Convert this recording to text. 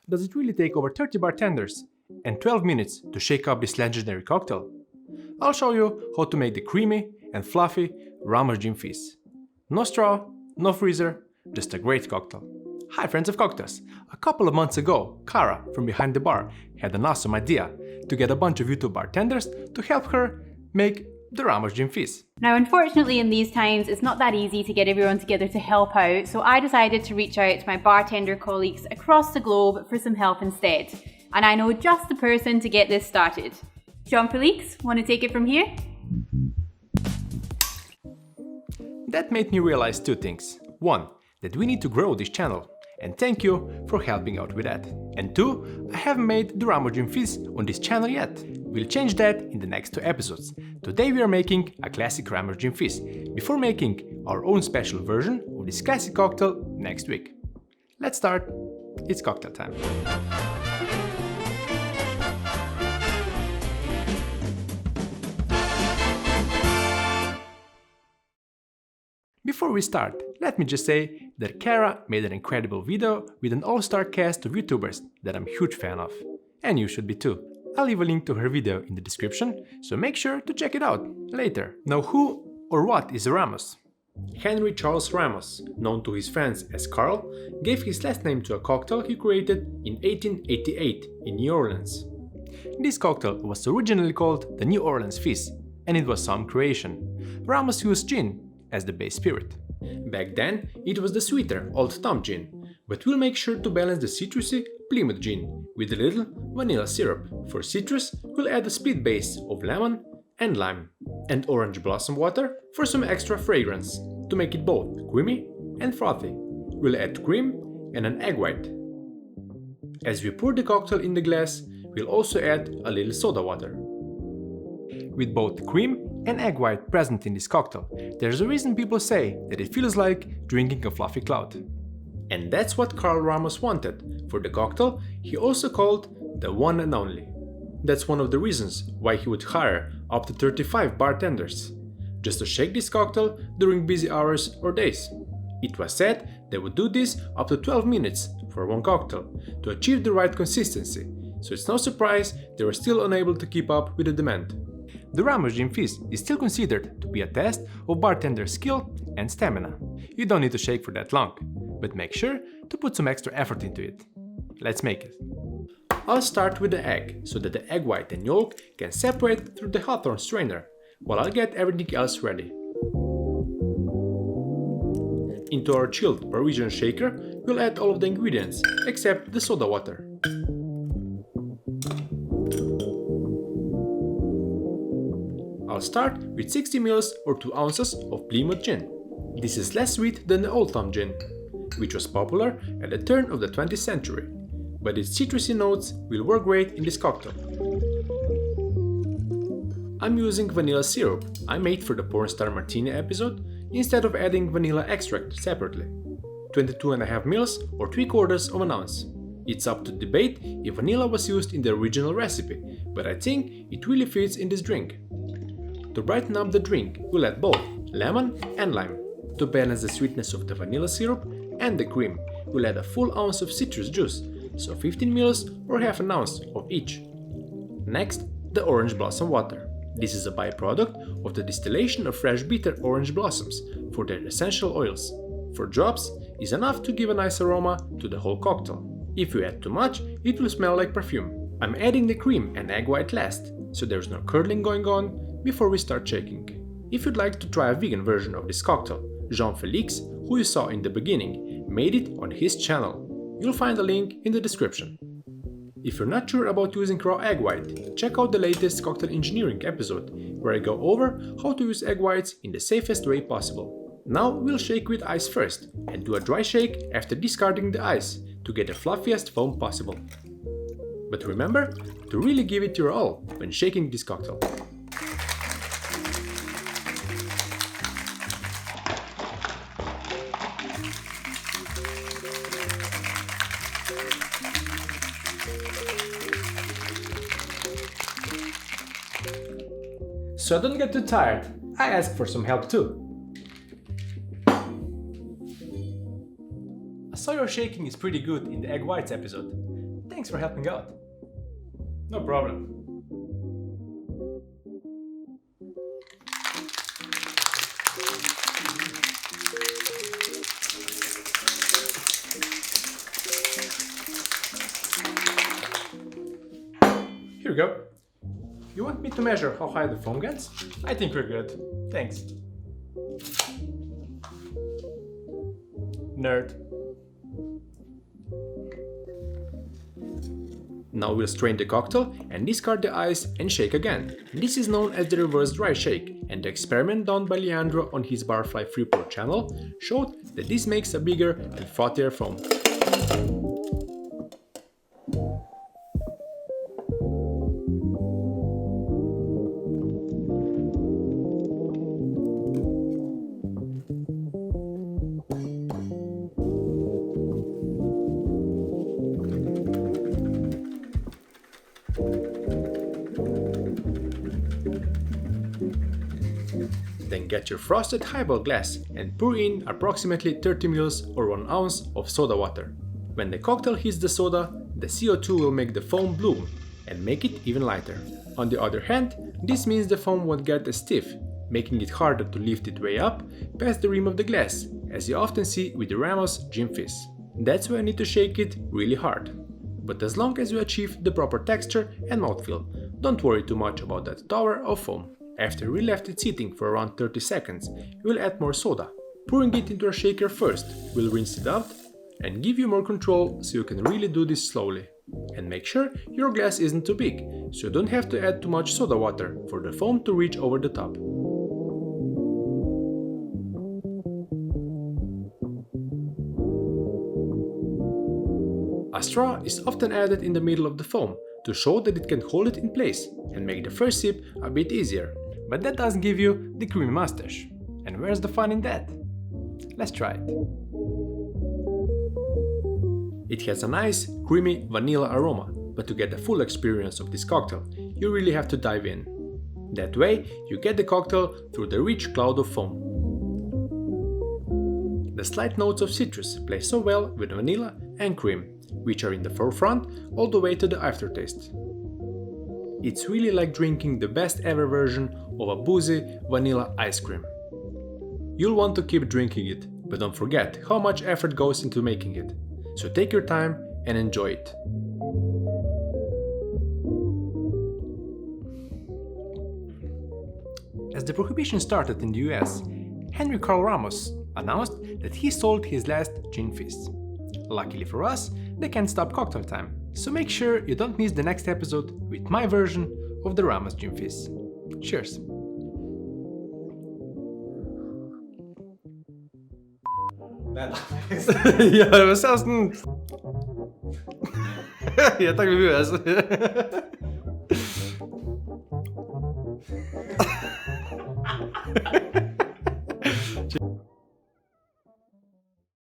Does it really take over 30 bartenders and 12 minutes to shake up this legendary cocktail? I'll show you how to make the creamy and fluffy Ramos Gin Fizz. No straw, no freezer, just a great cocktail. Hi friends of cocktails! A couple of months ago, Cara from behind the bar had an awesome idea to get a bunch of YouTube bartenders to help her make the Ramos Gin Fizz. Now unfortunately in these times it's not that easy to get everyone together to help out, so I decided to reach out to my bartender colleagues across the globe for some help instead. And I know just the person to get this started. �𝗏𝗵𝗻, want to take it from here? That made me realize two things. One, that we need to grow this channel, and thank you for helping out with that. And two, I haven't made the Ramos Gin Fizz on this channel yet. We'll change that in the next 2 episodes. Today we are making a classic Ramos Gin Fizz, before making our own special version of this classic cocktail next week. Let's start. It's cocktail time. Before we start, let me just say that Cara made an incredible video with an all-star cast of YouTubers that I'm a huge fan of. And you should be too. I'll leave a link to her video in the description, so make sure to check it out later. Now who or what is a Ramos? Henry Charles Ramos, known to his friends as Carl, gave his last name to a cocktail he created in 1888 in New Orleans. This cocktail was originally called the New Orleans Fizz, and it was some creation. Ramos used gin as the base spirit. Back then, it was the sweeter Old Tom gin, but we'll make sure to balance the citrusy Plymouth gin with a little vanilla syrup. For citrus, we'll add a split base of lemon and lime, and orange blossom water for some extra fragrance, to make it both creamy and frothy. We'll add cream and an egg white. As we pour the cocktail in the glass, we'll also add a little soda water. With both cream and egg white present in this cocktail, there's a reason people say that it feels like drinking a fluffy cloud. And that's what Carl Ramos wanted for the cocktail he also called the one and only. That's one of the reasons why he would hire up to 35 bartenders, just to shake this cocktail during busy hours or days. It was said they would do this up to 12 minutes for one cocktail to achieve the right consistency, so it's no surprise they were still unable to keep up with the demand. The Ramos Gin Fizz is still considered to be a test of bartender skill and stamina. You don't need to shake for that long, but make sure to put some extra effort into it. Let's make it. I'll start with the egg, so that the egg white and yolk can separate through the hawthorn strainer, while I'll get everything else ready. Into our chilled Parisian shaker, we'll add all of the ingredients, except the soda water. I'll start with 60 ml or 2 ounces of Plymouth gin. This is less sweet than the Old Tom gin, which was popular at the turn of the 20th century, but its citrusy notes will work great in this cocktail. I'm using vanilla syrup I made for the Pornstar Martini episode instead of adding vanilla extract separately. 22.5 ml or 3/4 ounce. It's up to debate if vanilla was used in the original recipe, but I think it really fits in this drink. To brighten up the drink, we'll add both lemon and lime. To balance the sweetness of the vanilla syrup and the cream, we'll add a full ounce of citrus juice, so 15 ml or half an ounce of each. Next, the orange blossom water. This is a byproduct of the distillation of fresh bitter orange blossoms for their essential oils. 4 drops is enough to give a nice aroma to the whole cocktail. If you add too much, it will smell like perfume. I'm adding the cream and egg white last, so there's no curdling going on before we start shaking. If you'd like to try a vegan version of this cocktail, �𝗏𝗵𝗻𝗻, who you saw in the beginning, made it on his channel. You'll find a link in the description. If you're not sure about using raw egg white, check out the latest cocktail engineering episode, where I go over how to use egg whites in the safest way possible. Now we'll shake with ice first, and do a dry shake after discarding the ice to get the fluffiest foam possible. But remember to really give it your all when shaking this cocktail. So I don't get too tired, I ask for some help too. I saw your shaking is pretty good in the egg whites episode, Thanks for helping out. No problem. Here we go. You want me to measure how high the foam gets? I think we're good. Thanks. Nerd. Now we'll strain the cocktail and discard the ice and shake again. This is known as the reverse dry shake, and the experiment done by Leandro on his Barfly Freeport channel showed that this makes a bigger and frothier foam. Then get your frosted highball glass and pour in approximately 30 ml or 1 ounce of soda water. When the cocktail hits the soda, the CO2 will make the foam bloom and make it even lighter. On the other hand, this means the foam won't get as stiff, making it harder to lift it way up past the rim of the glass, as you often see with the Ramos Gin Fizz. That's why you need to shake it really hard. But as long as you achieve the proper texture and mouthfeel, don't worry too much about that tower of foam. After we left it sitting for around 30 seconds, we'll add more soda. Pouring it into a shaker first will rinse it out and give you more control, so you can really do this slowly. And make sure your glass isn't too big, so you don't have to add too much soda water for the foam to reach over the top. A straw is often added in the middle of the foam to show that it can hold it in place and make the first sip a bit easier. But that doesn't give you the creamy mustache. And where's the fun in that? Let's try it. It has a nice, creamy vanilla aroma, but to get the full experience of this cocktail, you really have to dive in. That way, you get the cocktail through the rich cloud of foam. The slight notes of citrus play so well with vanilla and cream, which are in the forefront all the way to the aftertaste. It's really like drinking the best ever version of a boozy vanilla ice cream. You'll want to keep drinking it, but don't forget how much effort goes into making it. So take your time and enjoy it. As the prohibition started in the US, Henry Carl Ramos announced that he sold his last Gin Fizz. Luckily for us, they can't stop cocktail time, so make sure you don't miss the next episode with my version of the Ramos Gin Fizz. Cheers! Ja, was ist denn? Ja, tak by było.